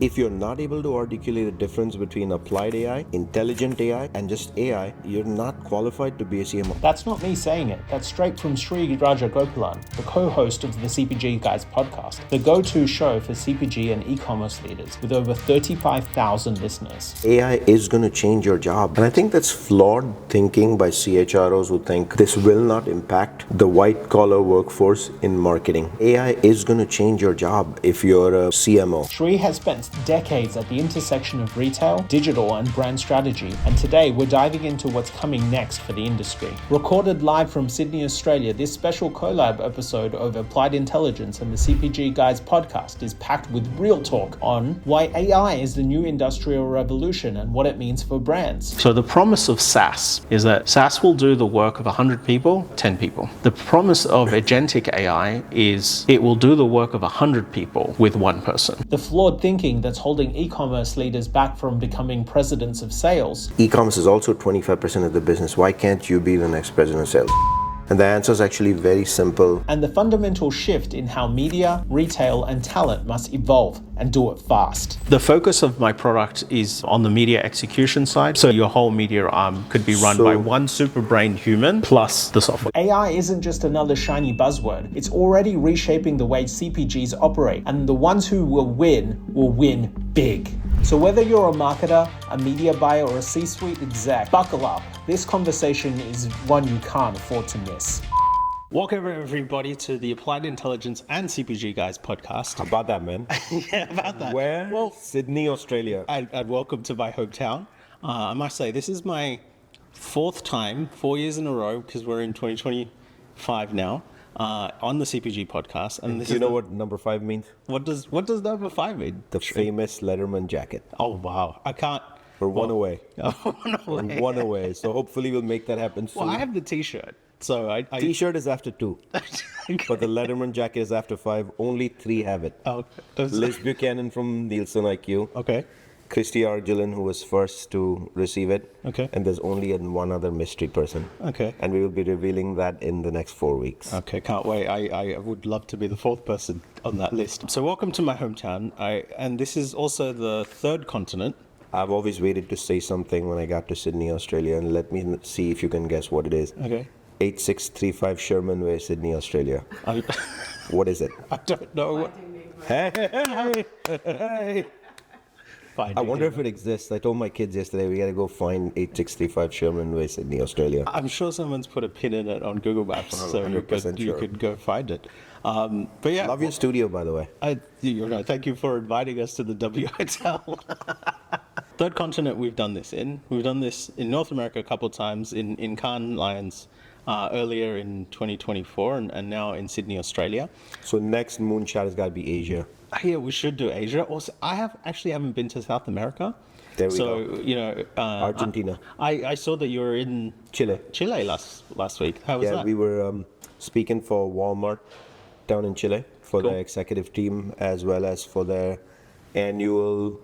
If you're not able to articulate the difference between applied AI, intelligent AI, and just AI, you're not qualified to be a CMO. That's not me saying it. That's straight from Sri Rajagopalan, the co-host of the CPG Guys podcast, the go-to show for CPG and e-commerce leaders with over 35,000 listeners. AI is going to change your job. And I think that's flawed thinking by CHROs who think this will not impact the white-collar workforce in marketing. AI is going to change your job if you're a CMO. Sri has spent decades at the intersection of retail, digital, and brand strategy, and today we're diving into what's coming next for the industry. Recorded live from Sydney, Australia, this special collab episode of Applied Intelligence and the CPG Guys podcast is packed with real talk on why AI is the new industrial revolution and what it means for brands. So the promise of SaaS is that SaaS will do the work of 100 people, 10 people. The promise of Agentic AI is it will do the work of 100 people with one person. The flawed thinking that's holding e-commerce leaders back from becoming presidents of sales. E-commerce is also 25% of the business. Why can't you be the next president of sales? And the answer is actually very simple. And the fundamental shift in how media, retail, and talent must evolve and do it fast. The focus of my product is on the media execution side. So your whole media arm could be run by one super brain human plus the software. AI isn't just another shiny buzzword. It's already reshaping the way CPGs operate. And the ones who will win big. So whether you're a marketer, a media buyer, or a C-suite exec, buckle up. This conversation is one you can't afford to miss. Welcome everybody to the Applied Intelligence and CPG Guys podcast. How about that, man? Yeah, about that. Where? Well, Sydney, Australia. And welcome to my hometown. I must say, this is my fourth time, 4 years in a row, because we're in 2025 now. On the CPG podcast, and do you know what number 5 means? What does number 5 mean? The famous Letterman jacket. Oh wow! I can't. We're one away. We're one away. So hopefully we'll make that happen soon. Well, I have the T-shirt, so I T-shirt is after 2, but the Letterman jacket is after 5. Only 3 have it. Oh, Liz Buchanan from Nielsen IQ. Okay. Christy Argillan, who was first to receive it. Okay. And there's only one other mystery person. Okay. And we will be revealing that in the next 4 weeks. Okay, can't wait. I would love to be the 4th person on that list. So welcome to my hometown. And this is also the 3rd continent. I've always waited to say something when I got to Sydney, Australia, and let me see if you can guess what it is. Okay. 8635 Sherman Way, Sydney, Australia. What is it? I don't know. Hey. I wonder if it exists. I told my kids yesterday we got to go find 8635 Sherman Way, Sydney, Australia. I'm sure someone's put a pin in it on Google Maps, so you could go find it. But yeah, love your studio, by the way. Thank you for inviting us to the W Hotel. 3rd continent we've done this in. We've done this in North America a couple of times, in Cannes Lions earlier in 2024, and now in Sydney, Australia. So next moonshot has got to be Asia. Yeah, we should do Asia. Also, I haven't been to South America. There we go. Argentina. I saw that you were in Chile last week. How was that? Yeah, we were speaking for Walmart down in Chile for their executive team, as well as for their annual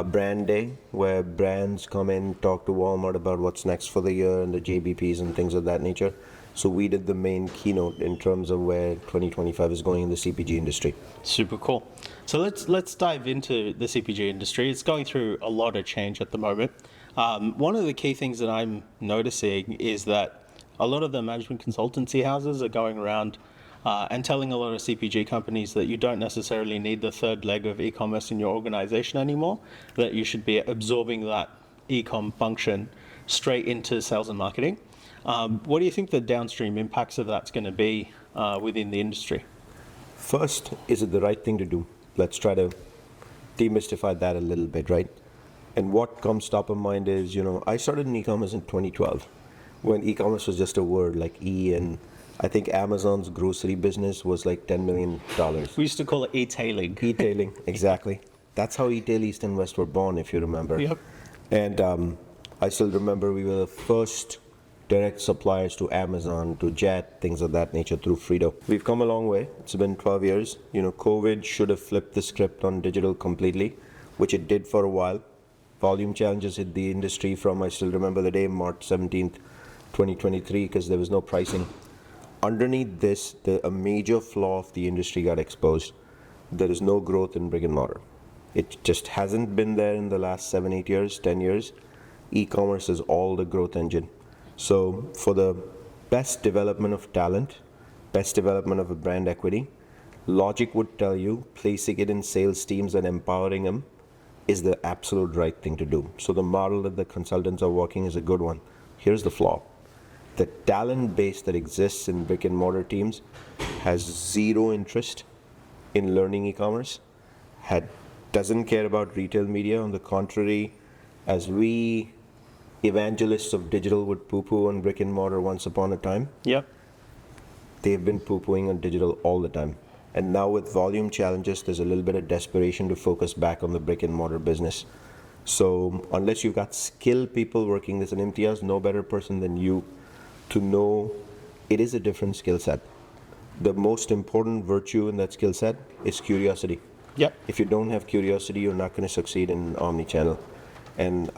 brand day, where brands come in, talk to Walmart about what's next for the year and the JBPs and things of that nature. So we did the main keynote in terms of where 2025 is going in the CPG industry. Super cool. So let's dive into the CPG industry. It's going through a lot of change at the moment. One of the key things that I'm noticing is that a lot of the management consultancy houses are going around and telling a lot of CPG companies that you don't necessarily need the 3rd leg of e-commerce in your organization anymore, that you should be absorbing that e-com function straight into sales and marketing. What do you think the downstream impacts of that's going to be within the industry? First, is it the right thing to do? Let's try to demystify that a little bit, right? And what comes top of mind is, I started in e-commerce in 2012 when e-commerce was just a word like E, and I think Amazon's grocery business was like $10 million. We used to call it e-tailing. E-tailing, exactly. That's how e-tail East and West were born, if you remember. Yep. And I still remember we were the first direct suppliers to Amazon, to Jet, things of that nature through Frito. We've come a long way. It's been 12 years. COVID should have flipped the script on digital completely, which it did for a while. Volume challenges hit the industry from, I still remember the day, March 17th, 2023, because there was no pricing. Underneath this, a major flaw of the industry got exposed. There is no growth in brick and mortar. It just hasn't been there in the last 7, 8 years, 10 years. E-commerce is all the growth engine. So for the best development of talent, best development of a brand equity, logic would tell you placing it in sales teams and empowering them is the absolute right thing to do. So the model that the consultants are working is a good one. Here's the flaw. The talent base that exists in brick and mortar teams has zero interest in learning e-commerce, doesn't care about retail media. On the contrary, as we evangelists of digital would poo-poo on brick and mortar once upon a time, Yep. they've been poo-pooing on digital all the time. And now with volume challenges, there's a little bit of desperation to focus back on the brick and mortar business. So unless you've got skilled people working this, and Imteaz, no better person than you to know it is a different skill set. The most important virtue in that skill set is curiosity. Yep. If you don't have curiosity, you're not going to succeed in omnichannel. And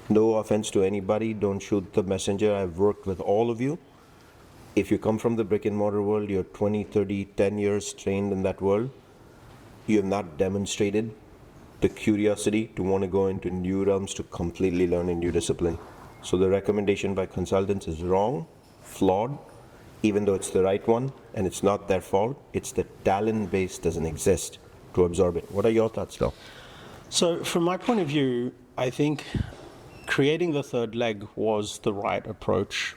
no offense to anybody, don't shoot the messenger. I've worked with all of you. If you come from the brick and mortar world, you're 20, 30, 10 years trained in that world. You have not demonstrated the curiosity to want to go into new realms to completely learn a new discipline. So the recommendation by consultants is wrong, flawed, even though it's the right one, and it's not their fault. It's the talent base doesn't exist to absorb it. What are your thoughts, though? So from my point of view, I think creating the third leg was the right approach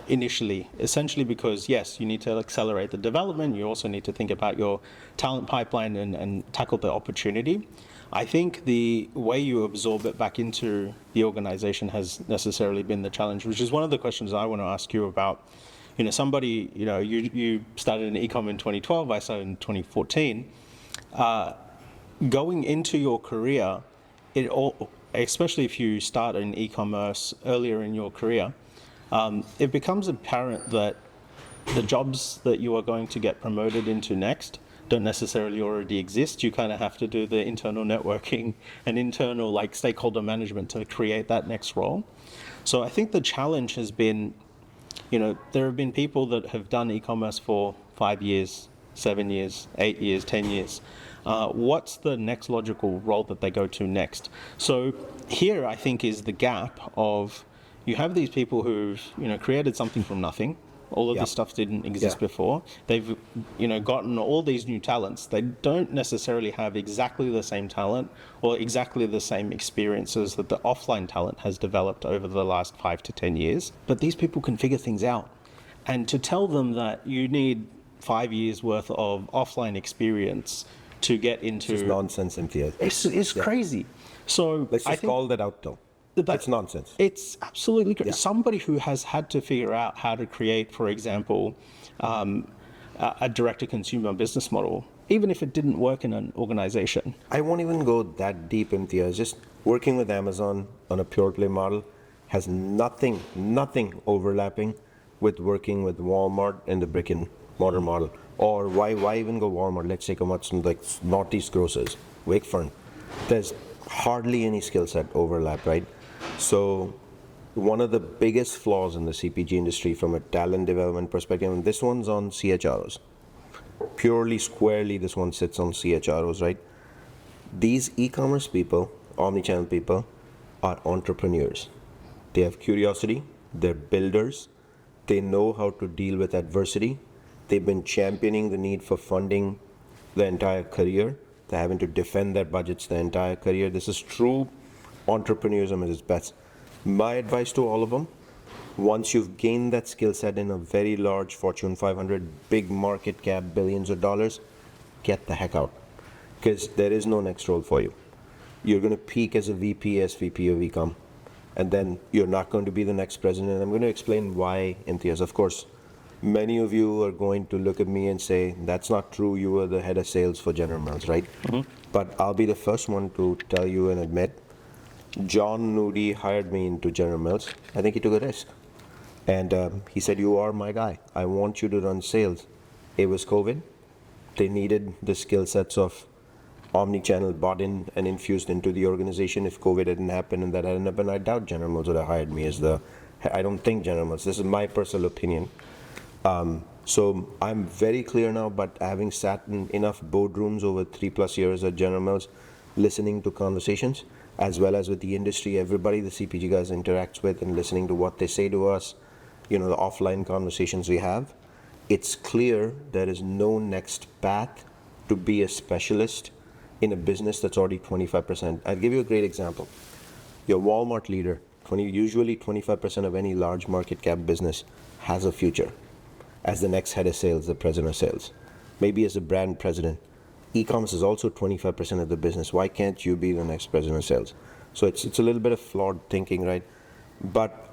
initially, essentially because, yes, you need to accelerate the development. You also need to think about your talent pipeline and tackle the opportunity. I think the way you absorb it back into the organization has necessarily been the challenge, which is one of the questions I want to ask you about. You know, somebody, you started in e-com in 2012, I started in 2014. Going into your career, especially if you start in e-commerce earlier in your career, it becomes apparent that the jobs that you are going to get promoted into next don't necessarily already exist. You kind of have to do the internal networking and internal stakeholder management to create that next role. So I think the challenge has been, there have been people that have done e-commerce for 5 years, 7 years, 8 years, 10 years. What's the next logical role that they go to next? So here I think is the gap of, you have these people who've created something from nothing. All of this stuff didn't exist before. They've gotten all these new talents. They don't necessarily have exactly the same talent or exactly the same experiences that the offline talent has developed over the last 5 to 10 years. But these people can figure things out. And to tell them that you need 5 years worth of offline experience to get into... It's nonsense, Imteaz. It's crazy. So let's just call that out, though. That's nonsense. It's absolutely crazy. Somebody who has had to figure out how to create, for example, a direct-to-consumer business model, even if it didn't work in an organization. I won't even go that deep, Imteaz. Just working with Amazon on a pure play model has nothing overlapping with working with Walmart and the brick and mortar model. Or why even go Walmart? Let's take some Northeast grocers, Wakefern. There's hardly any skill set overlap, right? So one of the biggest flaws in the CPG industry from a talent development perspective, and this one's on CHROs. Purely, squarely, this one sits on CHROs, right? These e-commerce people, omnichannel people, are entrepreneurs. They have curiosity, they're builders, they know how to deal with adversity. They've been championing the need for funding the entire career. They're having to defend their budgets the entire career. This is true entrepreneurism at its best. My advice to all of them, once you've gained that skill set in a very large Fortune 500, big market cap, billions of dollars, get the heck out. Because there is no next role for you. You're going to peak as a VP, SVP of e-com. And then you're not going to be the next president. I'm going to explain why, Imteaz. Of course, many of you are going to look at me and say, that's not true, you were the head of sales for General Mills, right? Mm-hmm. But I'll be the first one to tell you and admit, John Nudi hired me into General Mills. I think he took a risk. And he said, you are my guy. I want you to run sales. It was COVID. They needed the skill sets of omnichannel bought in and infused into the organization. If COVID hadn't happened and that hadn't happened, I doubt General Mills would have hired me I don't think General Mills, this is my personal opinion. So I'm very clear now, but having sat in enough boardrooms over 3+ years at General Mills, listening to conversations, as well as with the industry, everybody the CPG guys interacts with, and listening to what they say to us, the offline conversations we have, it's clear there is no next path to be a specialist in a business that's already 25%. I'll give you a great example. Your Walmart leader, usually 25% of any large market cap business has a future as the next head of sales, the president of sales, maybe as a brand president. E-commerce is also 25% of the business. Why can't you be the next president of sales? So it's a little bit of flawed thinking, right? But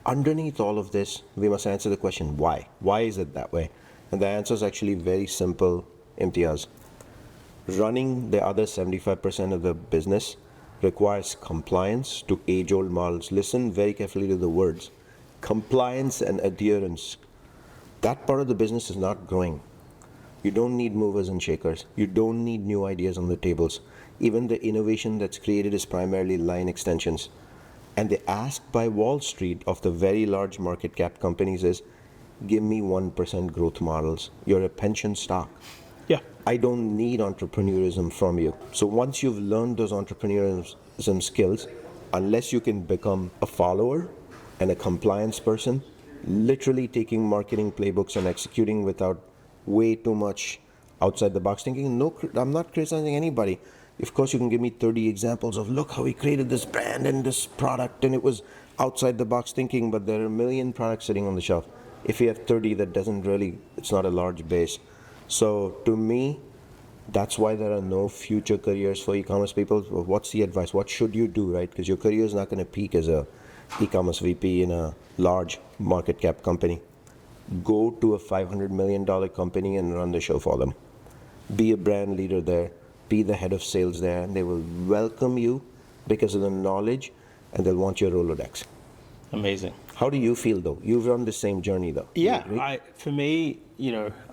underneath all of this, we must answer the question, why? Why is it that way? And the answer is actually very simple, Imteaz. Running the other 75% of the business requires compliance to age-old models. Listen very carefully to the words. Compliance and adherence. That part of the business is not growing. You don't need movers and shakers. You don't need new ideas on the tables. Even the innovation that's created is primarily line extensions. And the ask by Wall Street of the very large market cap companies is, give me 1% growth models. You're a pension stock. Yeah. I don't need entrepreneurism from you. So once you've learned those entrepreneurism skills, unless you can become a follower and a compliance person, literally taking marketing playbooks and executing without way too much outside the box thinking. No, I'm not criticizing anybody. Of course, you can give me 30 examples of, look how we created this brand and this product and it was outside the box thinking, but there are a million products sitting on the shelf. If you have 30, that doesn't really, it's not a large base. So to me, that's why there are no future careers for e-commerce people. What's the advice? What should you do, right? Because your career is not going to peak as a e-commerce VP in a large market cap company. Go to a $500 million company and run the show for them. Be a brand leader there. Be the head of sales there. And they will welcome you because of the knowledge, and they'll want your Rolodex. Amazing. How do you feel, though? You've run the same journey, though. Yeah, for me,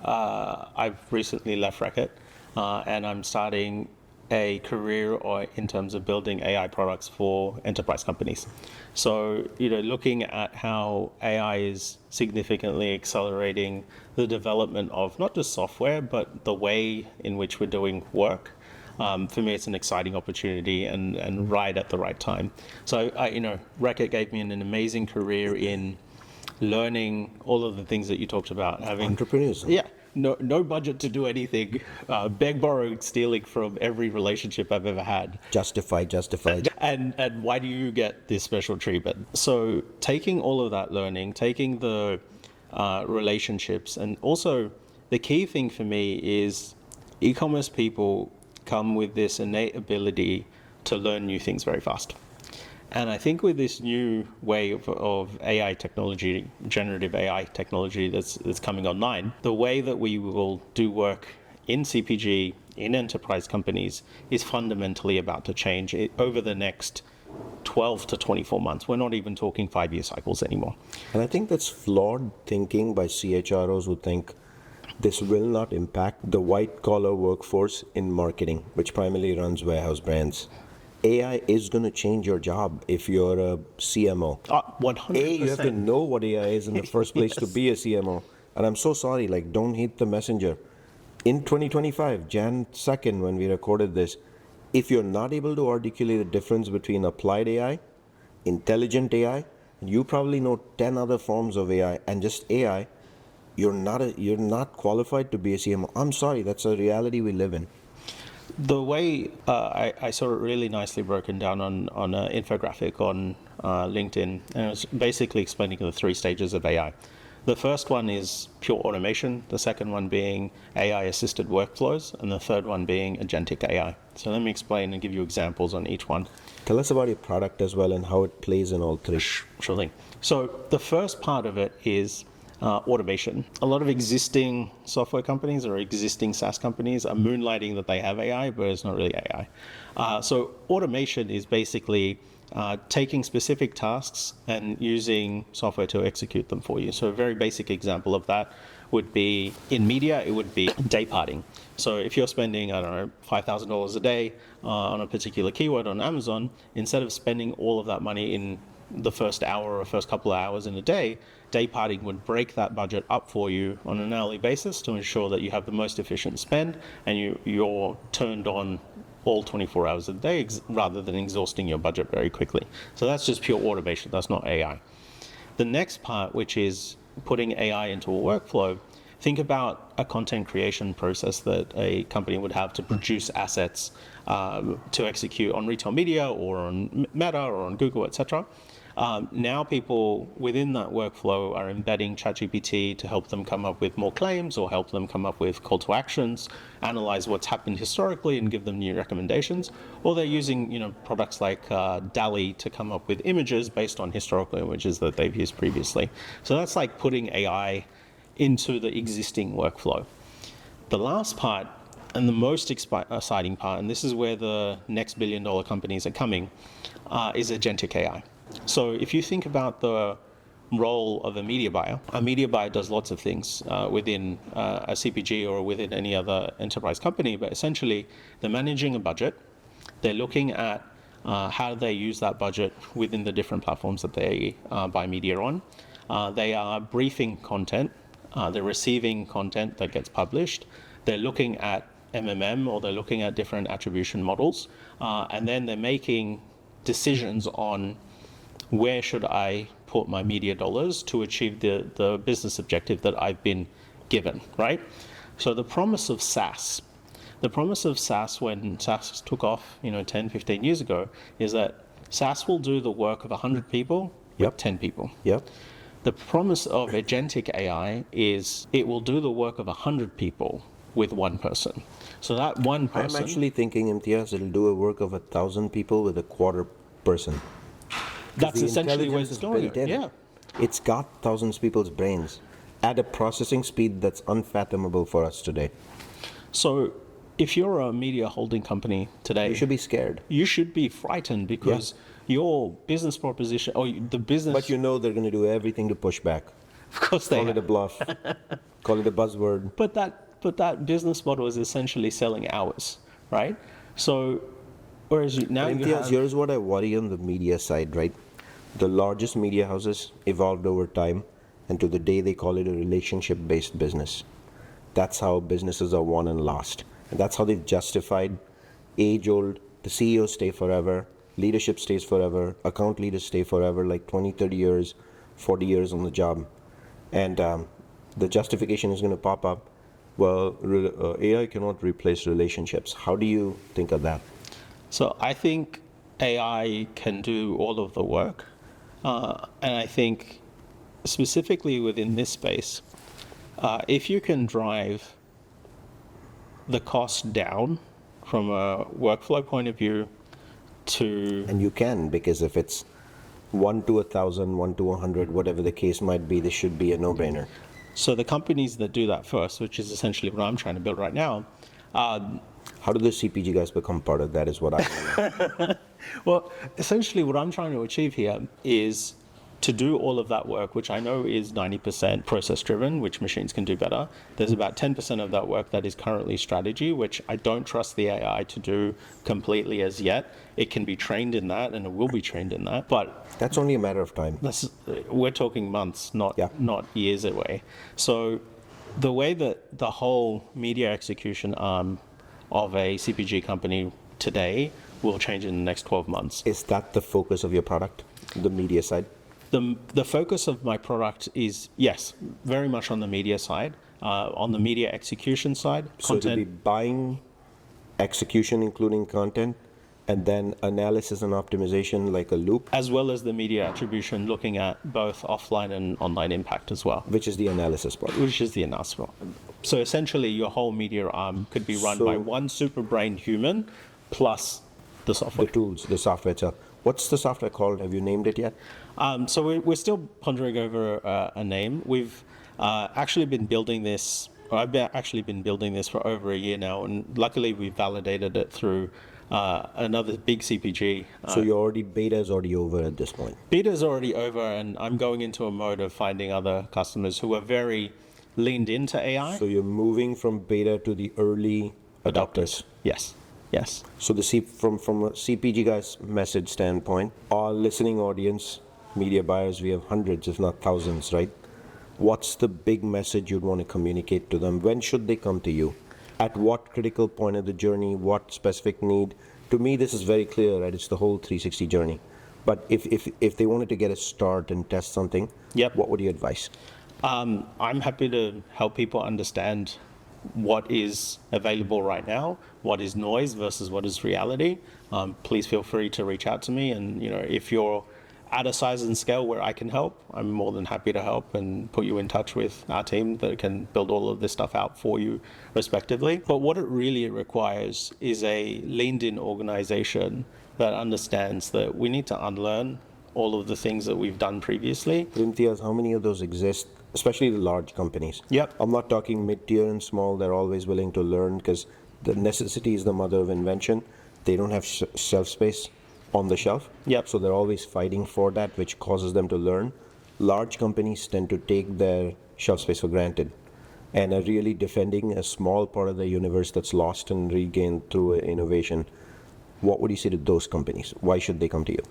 I've recently left Reckitt, and I'm starting a career in terms of building AI products for enterprise companies. So, looking at how AI is significantly accelerating the development of not just software, but the way in which we're doing work. For me, it's an exciting opportunity and right at the right time. So, Reckitt gave me an amazing career in learning all of the things that you talked about. Having Entrepreneurs. Yeah. No budget to do anything. Beg, borrow, stealing from every relationship I've ever had. Justified. And why do you get this special treatment? So taking all of that learning, taking the relationships, and also the key thing for me is e-commerce people come with this innate ability to learn new things very fast. And I think with this new way of AI technology, generative AI technology that's coming online, the way that we will do work in CPG, in enterprise companies, is fundamentally about to change over the next 12 to 24 months. We're not even talking 5-year cycles anymore. And I think that's flawed thinking by CHROs who think this will not impact the white-collar workforce in marketing, which primarily runs warehouse brands. AI is going to change your job if you're a CMO. 100%. You have to know what AI is in the first place to be a CMO. And I'm so sorry, don't hate the messenger. In 2025, Jan 2nd, when we recorded this, if you're not able to articulate the difference between applied AI, intelligent AI, you probably know 10 other forms of AI, and just AI, you're not qualified to be a CMO. I'm sorry, that's a reality we live in. The way I saw it really nicely broken down on an infographic on LinkedIn, and it was basically explaining the 3 stages of AI. The first one is pure automation, the second one being AI-assisted workflows, and the third one being agentic AI. So let me explain and give you examples on each one. Tell us about your product as well and how it plays in all 3. Sure thing. So the first part of it is automation. A lot of existing software companies or existing SaaS companies are moonlighting that they have AI, but it's not really AI. So automation is basically taking specific tasks and using software to execute them for you. So a very basic example of that would be in media, it would be day parting. So if you're spending, $5,000 a day on a particular keyword on Amazon, instead of spending all of that money in the first hour or first couple of hours in a day, day parting would break that budget up for you on an hourly basis to ensure that you have the most efficient spend and you're turned on all 24 hours a day rather than exhausting your budget very quickly. So that's just pure automation. That's not AI. The next part, which is putting AI into a workflow, think about a content creation process that a company would have to produce assets to execute on retail media or on Meta or on Google, etc. Now people within that workflow are embedding ChatGPT to help them come up with more claims or help them come up with call to actions, analyze what's happened historically and give them new recommendations. Or they're using products like DALL-E to come up with images based on historical images that they've used previously. So that's like putting AI into the existing workflow. The last part and the most exciting part, and this is where the next billion-dollar companies are coming, is agentic AI. So if you think about the role of a media buyer does lots of things within a CPG or within any other enterprise company, but essentially they're managing a budget. They're looking at how they use that budget within the different platforms that they buy media on. They are briefing content. They're receiving content that gets published. They're looking at MMM, or they're looking at different attribution models. And then they're making decisions on where should I put my media dollars to achieve the business objective that I've been given, right? So the promise of SaaS when SaaS took off, 10, 15 years ago, is that SaaS will do the work of 100 people with 10 people. Yep. The promise of agentic AI is it will do the work of 100 people with one person. So that one person... I'm actually thinking, Imteaz, it'll do a work of 1,000 people with a quarter person. That's essentially where it's going. Yeah. It's got thousands of people's brains at a processing speed that's unfathomable for us today. So if you're a media holding company today... You should be scared. You should be frightened because your business proposition, or the business... But they're going to do everything to push back. Of course they Call it a bluff. Call it a buzzword. But that business model is essentially selling hours, right? So whereas now you have... Here's what I worry on the media side, right? The largest media houses evolved over time, and to the day they call it a relationship-based business. That's how businesses are won and lost. And that's how they've justified age-old, the CEOs stay forever, leadership stays forever, account leaders stay forever, like 20, 30 years, 40 years on the job. And the justification is going to pop up, well, AI cannot replace relationships. How do you think of that? So I think AI can do all of the work. And I think specifically within this space, if you can drive the cost down from a workflow point of view to... And you can, because if it's 1 to 1,000, 1 to 100, whatever the case might be, this should be a no-brainer. So the companies that do that first, which is essentially what I'm trying to build right now... How do the CPG guys become part of that is what I want to know. Well, essentially what I'm trying to achieve here is to do all of that work, which I know is 90% process-driven, which machines can do better. There's about 10% of that work that is currently strategy, which I don't trust the AI to do completely as yet. It can be trained in that, and it will be trained in that, but... That's only a matter of time. We're talking months, not years away. So the way that the whole media execution arm of a CPG company today will change in the next 12 months. Is that the focus of your product, the media side? The focus of my product is, yes, very much on the media side, on the media execution side. So to be buying execution, including content, and then analysis and optimization like a loop. As well as the media attribution, looking at both offline and online impact as well. Which is the analysis part. Which is the analysis part. So essentially your whole media arm could be run by one super brain human plus the software. The tools, the software itself. What's the software called? Have you named it yet? So we're still pondering over a name. We've actually been building this, or I've actually been building this for over a year now, and luckily we validated it through another big CPG. So beta is already over at this point? Beta is already over, and I'm going into a mode of finding other customers who are very leaned into AI. So you're moving from beta to the early adopters? Yes. Yes. So from a CPG guy's message standpoint, our listening audience, media buyers, we have hundreds, if not thousands, right? What's the big message you'd want to communicate to them? When should they come to you? At what critical point of the journey, what specific need? To me, this is very clear, right? It's the whole 360 journey. But if they wanted to get a start and test something, Yep. what would you advise? I'm happy to help people understand what is available right now, what is noise versus what is reality. Please feel free to reach out to me, and if you're at a size and scale where I can help, I'm more than happy to help and put you in touch with our team that can build all of this stuff out for you respectively. But what it really requires is a leaned-in organization that understands that we need to unlearn all of the things that we've done previously. Imteaz, how many of those exist, especially the large companies? Yep. I'm not talking mid-tier and small. They're always willing to learn because the necessity is the mother of invention. They don't have shelf space on the shelf. Yep. So they're always fighting for that, which causes them to learn. Large companies tend to take their shelf space for granted and are really defending a small part of the universe that's lost and regained through innovation. What would you say to those companies? Why should they come to you?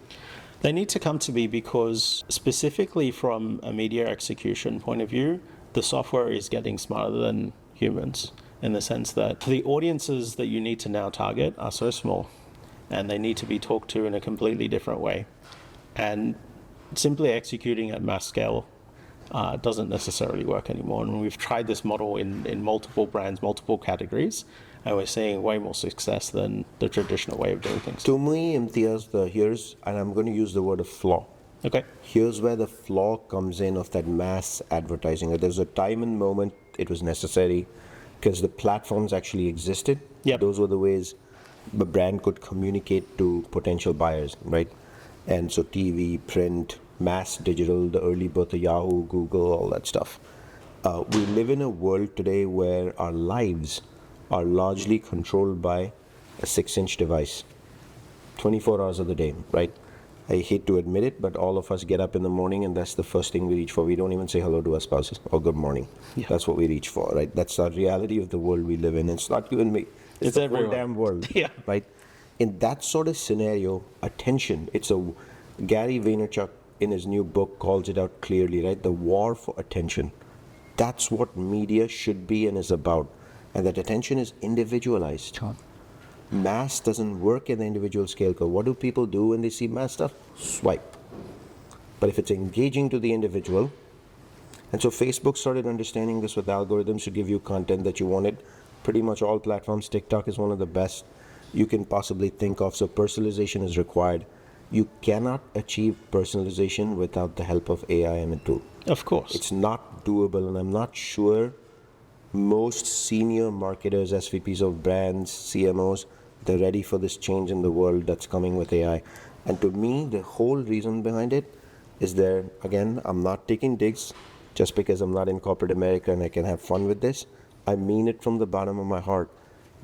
They need to come to me because, specifically from a media execution point of view, the software is getting smarter than humans, in the sense that the audiences that you need to now target are so small and they need to be talked to in a completely different way. And simply executing at mass scale doesn't necessarily work anymore. And we've tried this model in multiple brands, multiple categories, and we're seeing way more success than the traditional way of doing things. To me, Imteaz, and I'm going to use the word of flaw. Okay. Here's where the flaw comes in of that mass advertising. There's a time and moment it was necessary because the platforms actually existed. Yep. Those were the ways the brand could communicate to potential buyers, right? And so TV, print, mass digital, the early birth of Yahoo, Google, all that stuff. We live in a world today where our lives are largely controlled by a 6-inch device, 24 hours of the day, right? I hate to admit it, but all of us get up in the morning and that's the first thing we reach for. We don't even say hello to our spouses or good morning. Yeah. That's what we reach for, right? That's the reality of the world we live in. It's not you and me. It's the whole everyone. damn world, Yeah. right? In that sort of scenario, attention, Gary Vaynerchuk in his new book calls it out clearly, right? The war for attention. That's what media should be and is about. And that attention is individualized. Sure. Mass doesn't work at the individual scale. Because what do people do when they see mass stuff? Swipe. But if it's engaging to the individual, and so Facebook started understanding this with algorithms to give you content that you wanted. Pretty much all platforms, TikTok is one of the best you can possibly think of. So personalization is required. You cannot achieve personalization without the help of AI and a tool. Of course. It's not doable, and I'm not sure most senior marketers, SVPs of brands, CMOs, they're ready for this change in the world that's coming with AI. And to me, the whole reason behind it is again, I'm not taking digs just because I'm not in corporate America and I can have fun with this. I mean it from the bottom of my heart.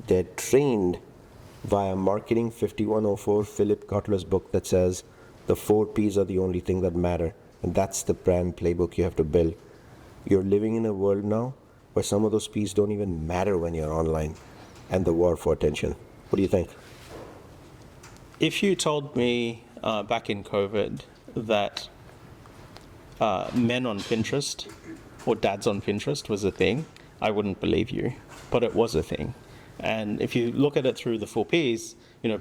They're trained via Marketing 5104, Philip Kotler's book that says the 4 Ps are the only thing that matter. And that's the brand playbook you have to build. You're living in a world now where some of those Ps don't even matter when you're online, and the war for attention. What do you think? If you told me back in COVID that men on Pinterest or dads on Pinterest was a thing, I wouldn't believe you, but it was a thing. And if you look at it through the 4 Ps,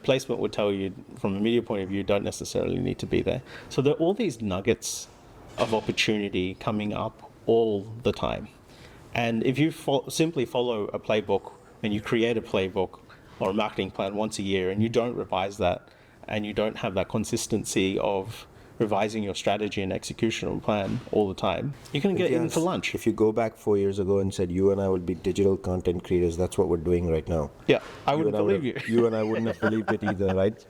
placement would tell you from a media point of view, don't necessarily need to be there. So there are all these nuggets of opportunity coming up all the time. And if you simply follow a playbook and you create a playbook or a marketing plan once a year and you don't revise that and you don't have that consistency of revising your strategy and executional plan all the time, you can get in for lunch. If you go back 4 years ago and said you and I would be digital content creators, that's what we're doing right now. Yeah, I wouldn't believe you. You and I wouldn't have believed it either, right?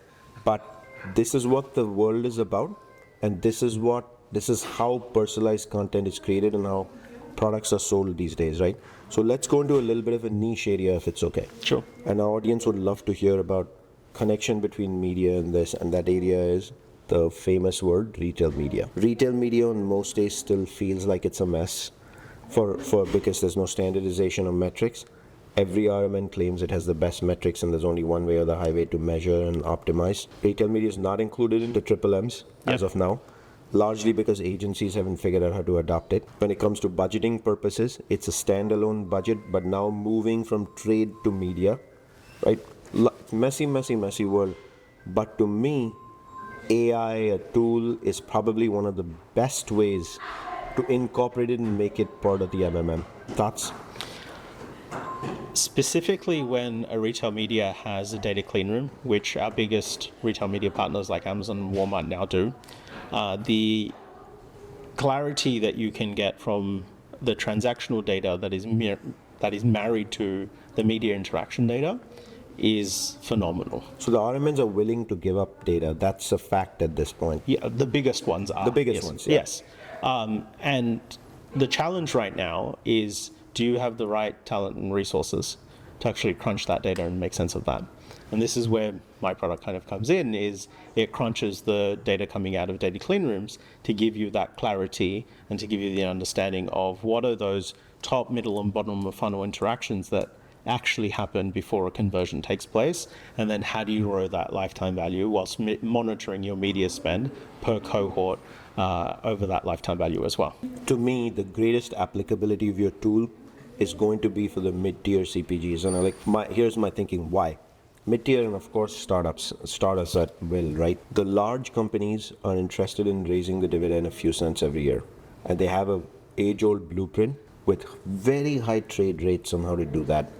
But this is what the world is about, and this is how personalized content is created and how products are sold these days, right? So let's go into a little bit of a niche area if it's okay. Sure. And our audience would love to hear about connection between media and this, and that area is the famous word retail media. Retail media on most days still feels like it's a mess because there's no standardization of metrics. Every RMN claims it has the best metrics and there's only one way or the highway to measure and optimize. Retail media is not included in the triple M's as of now. largely because agencies haven't figured out how to adopt it. When it comes to budgeting purposes, it's a standalone budget, but now moving from trade to media, right? Messy world. But to me, AI, a tool, is probably one of the best ways to incorporate it and make it part of the MMM. Thoughts? Specifically when a retail media has a data clean room, which our biggest retail media partners like Amazon and Walmart now do, the clarity that you can get from the transactional data that is married to the media interaction data is phenomenal. So the RMNs are willing to give up data. That's a fact at this point. Yeah, the biggest ones are. The biggest yes, ones, yeah. Yes. And the challenge right now is, do you have the right talent and resources to actually crunch that data and make sense of that? And this is where my product kind of comes in, is it crunches the data coming out of data clean rooms to give you that clarity and to give you the understanding of what are those top, middle, and bottom of funnel interactions that actually happen before a conversion takes place, and then how do you grow that lifetime value whilst monitoring your media spend per cohort over that lifetime value as well. To me, the greatest applicability of your tool is going to be for the mid-tier CPGs. And here's my thinking, why? Mid-tier and of course startups at will, right? The large companies are interested in raising the dividend a few cents every year. And they have a age-old blueprint with very high trade rates on how to do that.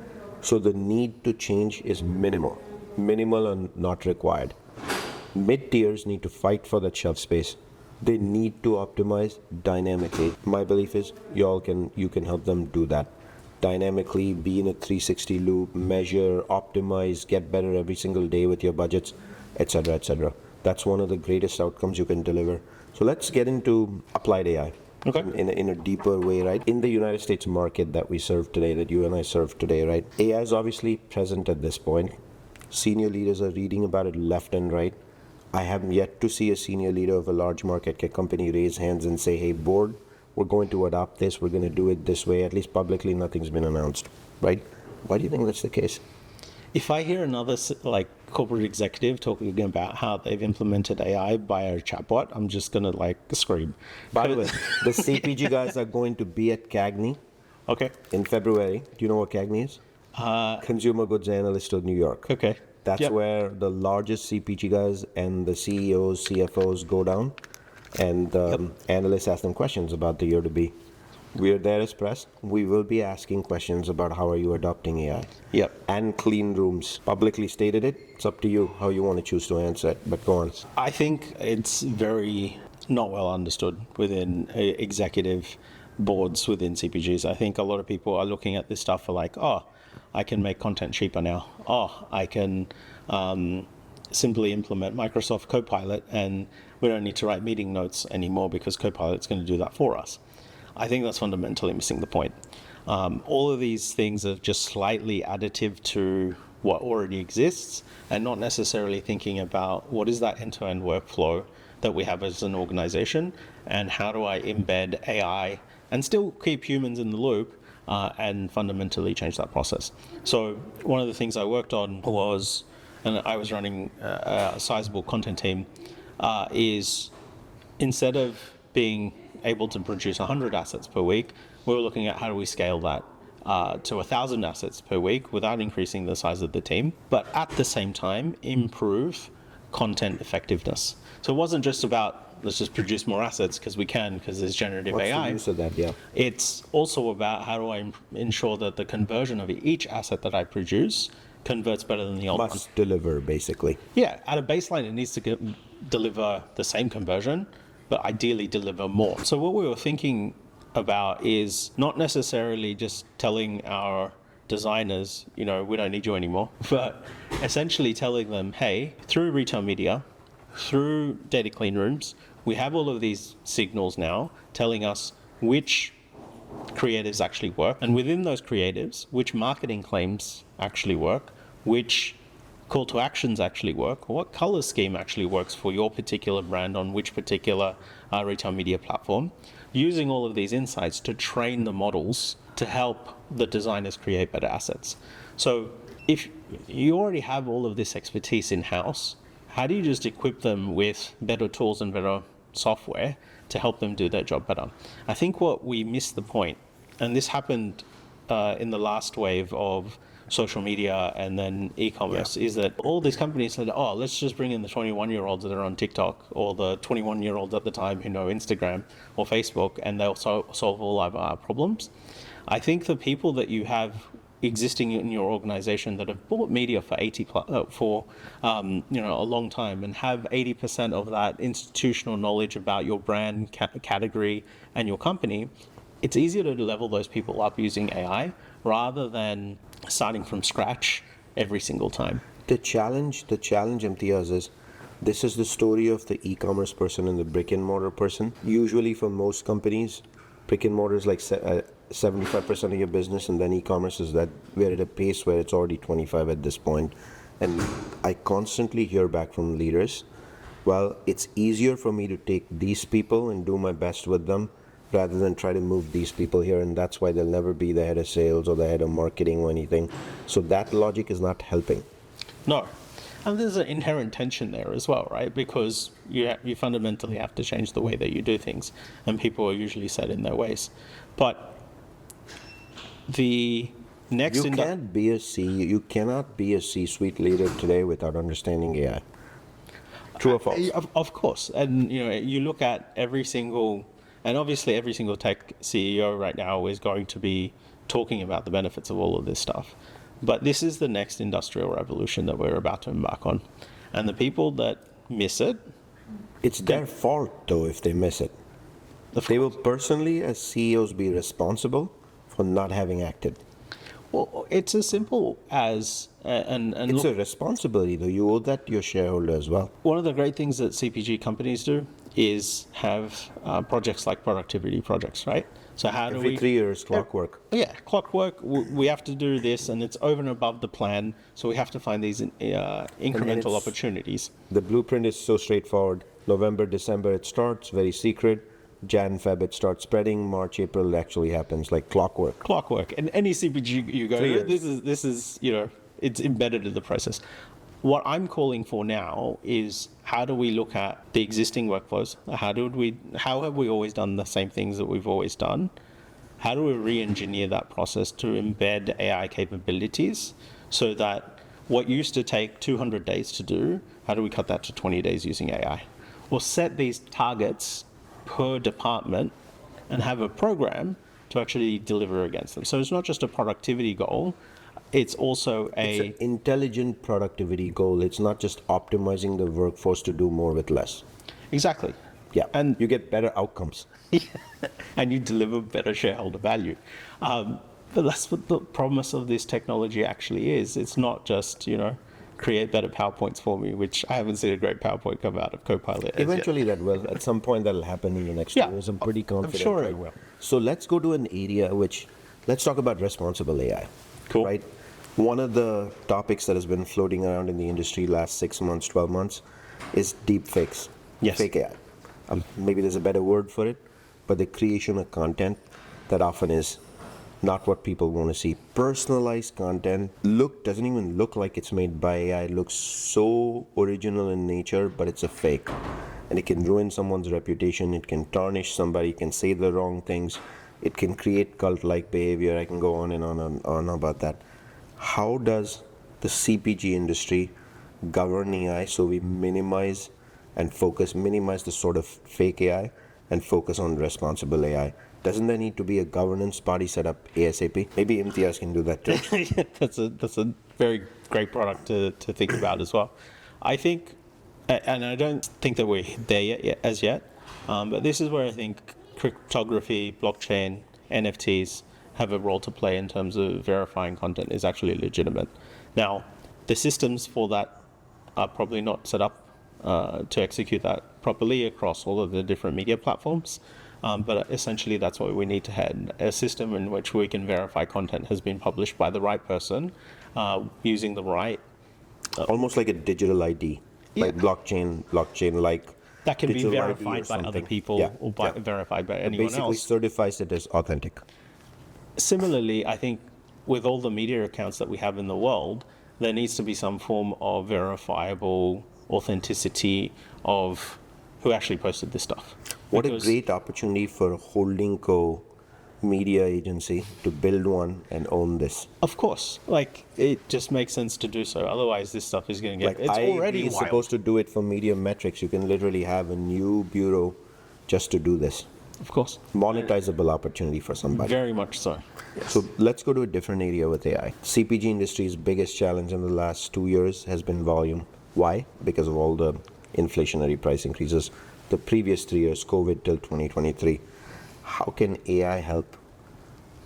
So the need to change is minimal and not required. Mid-tiers need to fight for that shelf space. They need to optimize dynamically. My belief is you can help them do that. Dynamically, be in a 360 loop, measure, optimize, get better every single day with your budgets, etc., etc. That's one of the greatest outcomes you can deliver. So let's get into applied AI. Okay. In a deeper way, right? In the United States market that we serve today, that you and I serve today, right? AI is obviously present at this point. Senior leaders are reading about it left and right. I have yet to see a senior leader of a large market cap company raise hands and say, hey, board, we're going to adopt this, we're going to do it this way. At least publicly, nothing's been announced, right? Why do you think that's the case? If I hear another corporate executive talking about how they've implemented AI via a chatbot, I'm just going to scream. By the way, the CPG guys are going to be at CAGNY in February. Do you know what CAGNY is? Consumer Goods Analyst of New York. Okay. That's where the largest CPG guys and the CEOs, CFOs go down, and analysts ask them questions about the year to be. We are there as press. We will be asking questions about how are you adopting AI. Yep. And clean rooms. Publicly stated it. It's up to you how you want to choose to answer it. But go on. I think it's very not well understood within executive boards within CPGs. I think a lot of people are looking at this stuff for I can make content cheaper now. I can simply implement Microsoft Copilot and we don't need to write meeting notes anymore because Copilot's going to do that for us. I think that's fundamentally missing the point. All of these things are just slightly additive to what already exists and not necessarily thinking about what is that end-to-end workflow that we have as an organization and how do I embed AI and still keep humans in the loop and fundamentally change that process. So one of the things I worked on was, and I was running a sizable content team, is instead of being able to produce 100 assets per week, we were looking at how do we scale that to 1,000 assets per week without increasing the size of the team, but at the same time improve content effectiveness. So it wasn't just about let's just produce more assets because there's generative AI. What's the use of that, yeah? It's also about how do I ensure that the conversion of each asset that I produce converts better than the old one. Must deliver, basically. Yeah, at a baseline, it needs to deliver the same conversion, but ideally deliver more. So what we were thinking about is not necessarily just telling our designers, we don't need you anymore, but essentially telling them, hey, through retail media, through data clean rooms, we have all of these signals now telling us which creatives actually work, and within those creatives, which marketing claims actually work, which call to actions actually work, or what color scheme actually works for your particular brand on which particular retail media platform, using all of these insights to train the models to help the designers create better assets. So if you already have all of this expertise in-house, how do you just equip them with better tools and better software to help them do their job better. I think what we missed the point, and this happened in the last wave of social media and then e-commerce, is that all these companies said, oh, let's just bring in the 21-year-olds that are on TikTok, or the 21-year-olds at the time who know Instagram or Facebook, and they'll solve all of our problems. I think the people that you have existing in your organization that have bought media for a long time and have 80% of that institutional knowledge about your brand category and your company, it's easier to level those people up using AI rather than starting from scratch every single time. The challenge, Imteaz, is this is the story of the e-commerce person and the brick and mortar person. Usually for most companies, brick and mortar is like 75% of your business, and then e-commerce is that we're at a pace where it's already 25 at this point. And I constantly hear back from leaders, well, it's easier for me to take these people and do my best with them rather than try to move these people here, and that's why they'll never be the head of sales or the head of marketing or anything. So that logic is not helping. No. And there's an inherent tension there as well, right? Because you fundamentally have to change the way that you do things, and people are usually set in their ways. But the next... You cannot be a C-suite leader today without understanding AI. True or false? Of course. And you look at every single tech CEO right now is going to be talking about the benefits of all of this stuff. But this is the next industrial revolution that we're about to embark on. And the people that miss it... It's their fault, though, if they miss it. They will personally, as CEOs, be responsible for not having acted. Well, it's as simple as... It's a responsibility, though. You owe that to your shareholder as well. One of the great things that CPG companies do is have projects like productivity projects, right? So Every 3 years, clockwork. Yeah, clockwork. We have to do this, and it's over and above the plan. So we have to find these incremental opportunities. The blueprint is so straightforward. November, December, it starts, very secret. Jan, Feb, it starts spreading. March, April, it actually happens like clockwork. Clockwork. And any CPG you go to, this is it's embedded in the process. What I'm calling for now is, how do we look at the existing workflows? How have we always done the same things that we've always done? How do we re-engineer that process to embed AI capabilities so that what used to take 200 days to do, how do we cut that to 20 days using AI? Or set these targets per department and have a program to actually deliver against them. So it's not just a productivity goal, it's also It's an intelligent productivity goal. It's not just optimizing the workforce to do more with less. Exactly. Yeah, and you get better outcomes. And you deliver better shareholder value. But that's what the promise of this technology actually is. It's not just, create better PowerPoints for me, which I haven't seen a great PowerPoint come out of Copilot. Eventually that will. At some point that'll happen in the next 2 years. I'm pretty confident. I'm sure it will. So let's go to an area let's talk about responsible AI. Cool. Right? One of the topics that has been floating around in the industry last 6 months, 12 months is deep fakes. Yes. Fake AI. Maybe there's a better word for it, but the creation of content that often is not what people want to see. Personalized content doesn't even look like it's made by AI. It looks so original in nature, but it's a fake. And it can ruin someone's reputation. It can tarnish somebody. It can say the wrong things. It can create cult-like behavior. I can go on and on about that. How does the CPG industry govern AI so we minimize the sort of fake AI and focus on responsible AI? Doesn't there need to be a governance body set up ASAP? Maybe Imteaz can do that too. Yeah, that's a very great product to think about as well. I think, and I don't think that we're there yet, but this is where I think cryptography, blockchain, NFTs have a role to play in terms of verifying content is actually legitimate. Now, the systems for that are probably not set up to execute that properly across all of the different media platforms. But essentially, that's what we need to have, a system in which we can verify content has been published by the right person using the right... almost like a digital ID, like blockchain-like. That can be verified by other people or verified by anyone else. Basically certifies it as authentic. Similarly, I think with all the media accounts that we have in the world, there needs to be some form of verifiable authenticity of who actually posted this stuff. What Because- a great opportunity for a holding co media agency to build one and own this. Of course, like it just makes sense to do so. Otherwise, this stuff is going to get. Like It's IAB already is wild. supposed to do it for media metrics. You can literally have a new bureau just to do this. Of course, Monetizable opportunity for somebody. very much so. Yes. So let's go to a different area with AI. CPG industry's biggest challenge in the last 2 years has been volume. Why? Because of all the inflationary price increases. The previous 3 years, COVID till 2023. How can AI help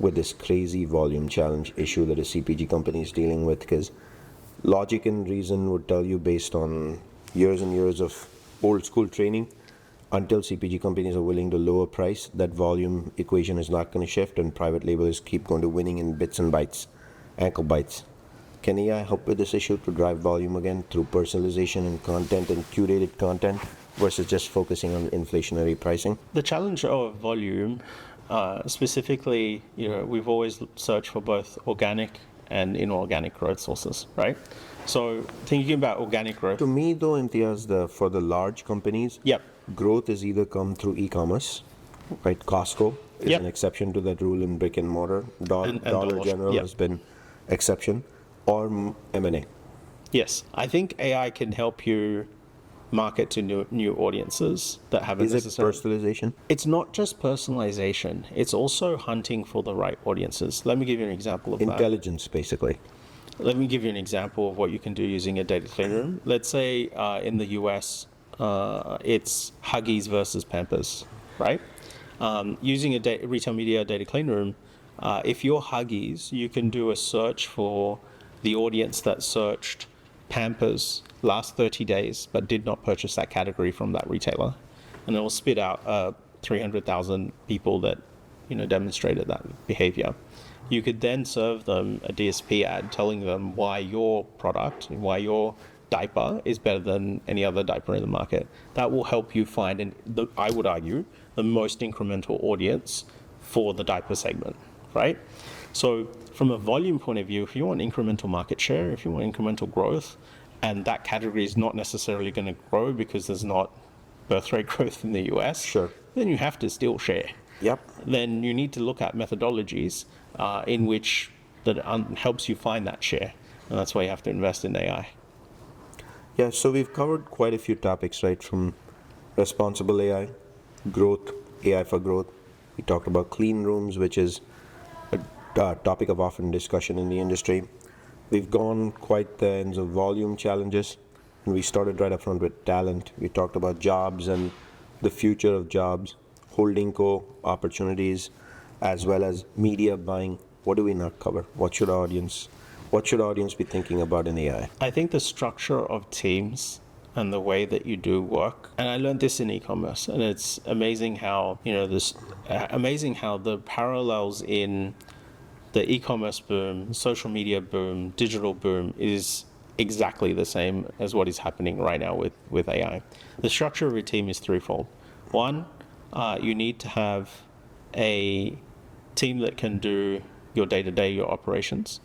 with this crazy volume challenge issue that a CPG company is dealing with? Because logic and reason would tell you, based on years and years of old school training, until CPG companies are willing to lower price, that volume equation is not going to shift, and private labels keep going to winning in bits and bytes, ankle bites. Can AI help with this issue to drive volume again through personalization and content and curated content versus just focusing on inflationary pricing? The challenge of volume, specifically, we've always searched for both organic and inorganic growth sources, right? So thinking about organic growth. To me, though, Imteaz, for the large companies, Yep. growth is either come through e-commerce, right? Costco is Yep. an exception to that rule in brick and mortar. And Dollar Dollar, General yep. has been exception, or M&A. Yes, I think AI can help you market to new audiences that haven't Is it necessarily. personalization? It's not just personalization; it's also hunting for the right audiences. Let me give you an example of that. Intelligence, basically. Let me give you an example of what you can do using a data clean room. Let's say in the US, it's Huggies versus Pampers, right? Using a retail media data clean room, if you're Huggies, you can do a search for the audience that searched Pampers last 30 days but did not purchase that category from that retailer, and it will spit out 300,000 people that demonstrated that behavior. You could then serve them a DSP ad telling them why your product, why your diaper is better than any other diaper in the market. That will help you find, I would argue, the most incremental audience for the diaper segment, right? So from a volume point of view, if you want incremental market share, if you want incremental growth, and that category is not necessarily going to grow because there's not birth rate growth in the US, Sure. then you have to still share. Yep. Then you need to look at methodologies in which that helps you find that share. And that's why you have to invest in AI. Yeah, so we've covered quite a few topics, right? From responsible AI, growth, AI for growth. We talked about clean rooms, which is a topic of often discussion in the industry. We've gone quite the ends of volume challenges, and we started right up front with talent. We talked about jobs and the future of jobs, holding co opportunities, as well as media buying. What do we not cover? What should audience be thinking about in AI? I think the structure of teams and the way that you do work, and I learned this in e-commerce, and it's amazing how amazing how the parallels in the e-commerce boom, social media boom, digital boom is exactly the same as what is happening right now with AI. The structure of a team is threefold. One, you need to have a team that can do your day-to-day, your operations.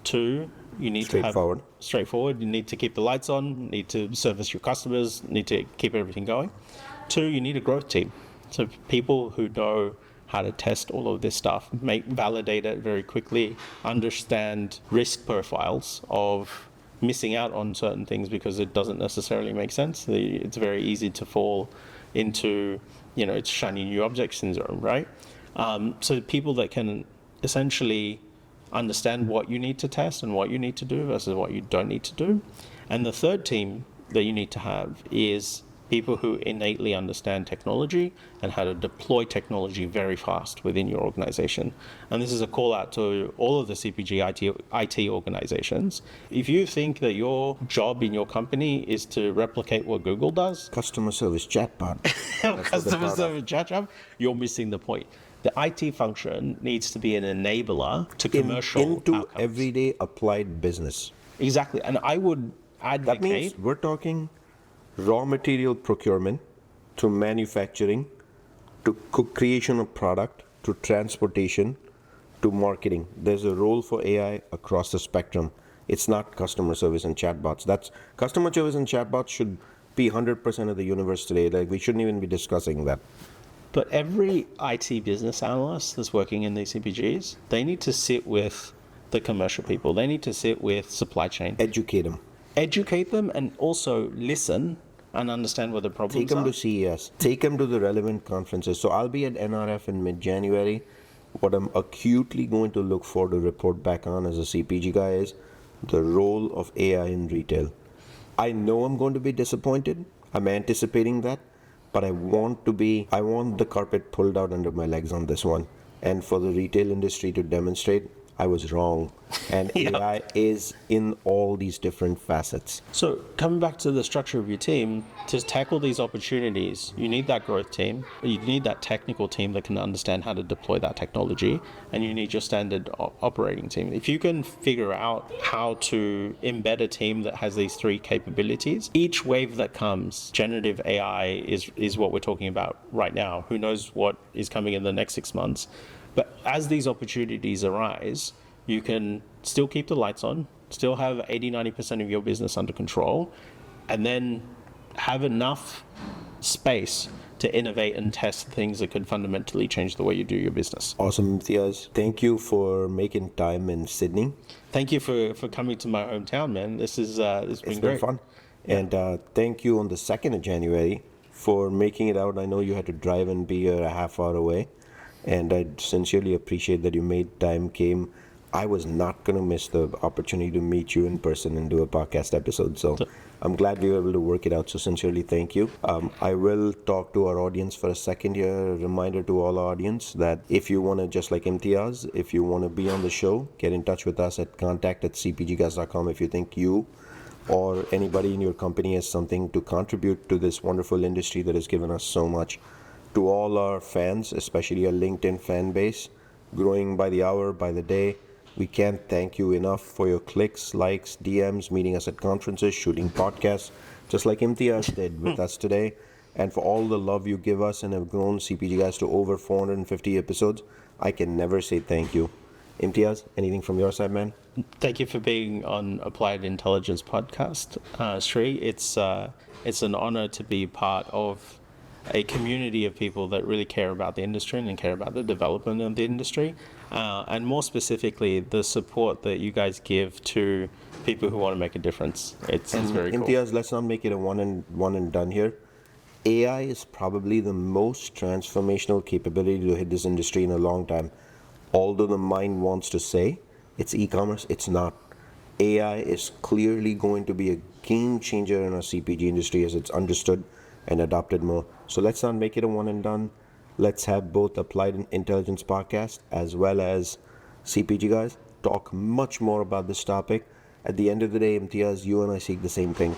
Two, you need to have straightforward. You need to keep the lights on, need to service your customers, need to keep everything going. Two, you need a growth team. So people who know how to test all of this stuff, validate it very quickly, understand risk profiles of missing out on certain things because it doesn't necessarily make sense. It's very easy to fall into, it's shiny new object syndrome, right? So people that can essentially understand what you need to test and what you need to do versus what you don't need to do. And the third team that you need to have is people who innately understand technology and how to deploy technology very fast within your organization. And this is a call out to all of the CPG IT organizations. If you think that your job in your company is to replicate what Google does, Customer service chatbot. customer service chat job, you're missing the point. The IT function needs to be an enabler to commercial into outcomes. everyday applied business. Exactly. And I would advocate... That means we're talking raw material procurement to manufacturing to creation of product to transportation to marketing. There's a role for AI across the spectrum. It's not customer service and chatbots. Customer service and chatbots should be 100% of the universe today. Like, we shouldn't even be discussing that. But every IT business analyst that's working in these CPGs, they need to sit with the commercial people. They need to sit with supply chain. Educate them and also listen and understand what the problems Take them are. to CES. Take them to the relevant conferences. So I'll be at NRF in mid-January. What I'm acutely going to look for to report back on as a CPG guy is the role of AI in retail. I know I'm going to be disappointed. I'm anticipating that. But I want the carpet pulled out under my legs on this one. And for the retail industry to demonstrate I was wrong. And AI is in all these different facets. So coming back to the structure of your team, to tackle these opportunities, you need that growth team, you need that technical team that can understand how to deploy that technology, and you need your standard operating team. If you can figure out how to embed a team that has these three capabilities, each wave that comes, generative AI is what we're talking about right now. Who knows what is coming in the next 6 months? But as these opportunities arise, you can still keep the lights on, still have 80-90% of your business under control, and then have enough space to innovate and test things that could fundamentally change the way you do your business. Awesome, Imteaz. Thank you for making time in Sydney. Thank you for coming to my hometown, man. It's been great. Fun. Yeah. And thank you on the 2nd of January for making it out. I know you had to drive and be a half hour away. And I sincerely appreciate that you made time, came. I was not going to miss the opportunity to meet you in person and do a podcast episode. So I'm glad we were able to work it out. So sincerely, thank you. I will talk to our audience for a second here. A reminder to all our audience that if you want to, just like Imteaz, if you want to be on the show, get in touch with us at contact@cpgguys.com if you think you or anybody in your company has something to contribute to this wonderful industry that has given us so much. To all our fans, especially our LinkedIn fan base, growing by the hour, by the day, we can't thank you enough for your clicks, likes, DMs, meeting us at conferences, shooting podcasts, just like Imteaz did with us today, and for all the love you give us and have grown CPG Guys to over 450 episodes. I can never say thank you. Imteaz, anything from your side, man? Thank you for being on Applied Intelligence podcast, Sri. It's an honor to be part of a community of people that really care about the industry and care about the development of the industry, and more specifically, the support that you guys give to people who want to make a difference. It's very cool. Imteaz, let's not make it a one and done here. AI is probably the most transformational capability to hit this industry in a long time. Although the mind wants to say it's e-commerce, it's not. AI is clearly going to be a game changer in our CPG industry as it's understood and adopted more. So let's not make it a one and done. Let's have both Applied Intelligence podcast as well as CPG Guys talk much more about this topic. At the end of the day, Imteaz, you and I seek the same thing.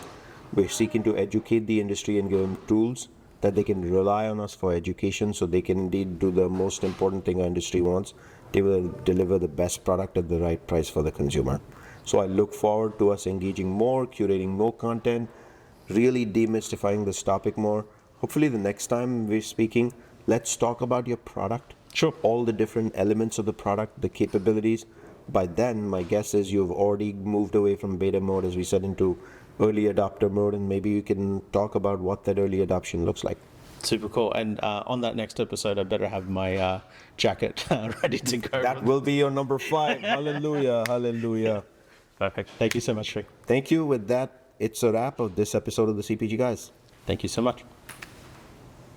We're seeking to educate the industry and give them tools that they can rely on us for education so they can indeed do the most important thing our industry wants. They will deliver the best product at the right price for the consumer. So I look forward to us engaging more, curating more content, really demystifying this topic more. Hopefully the next time we're speaking, let's talk about your product. Sure. All the different elements of the product, the capabilities. By then, my guess is you've already moved away from beta mode, as we said, into early adopter mode, and maybe you can talk about what that early adoption looks like. Super cool. And on that next episode, I better have my jacket ready to go. That will be your number 5. Hallelujah, hallelujah. Perfect. Thank you so much, Sri. Thank you. With that, it's a wrap of this episode of the CPG Guys. Thank you so much.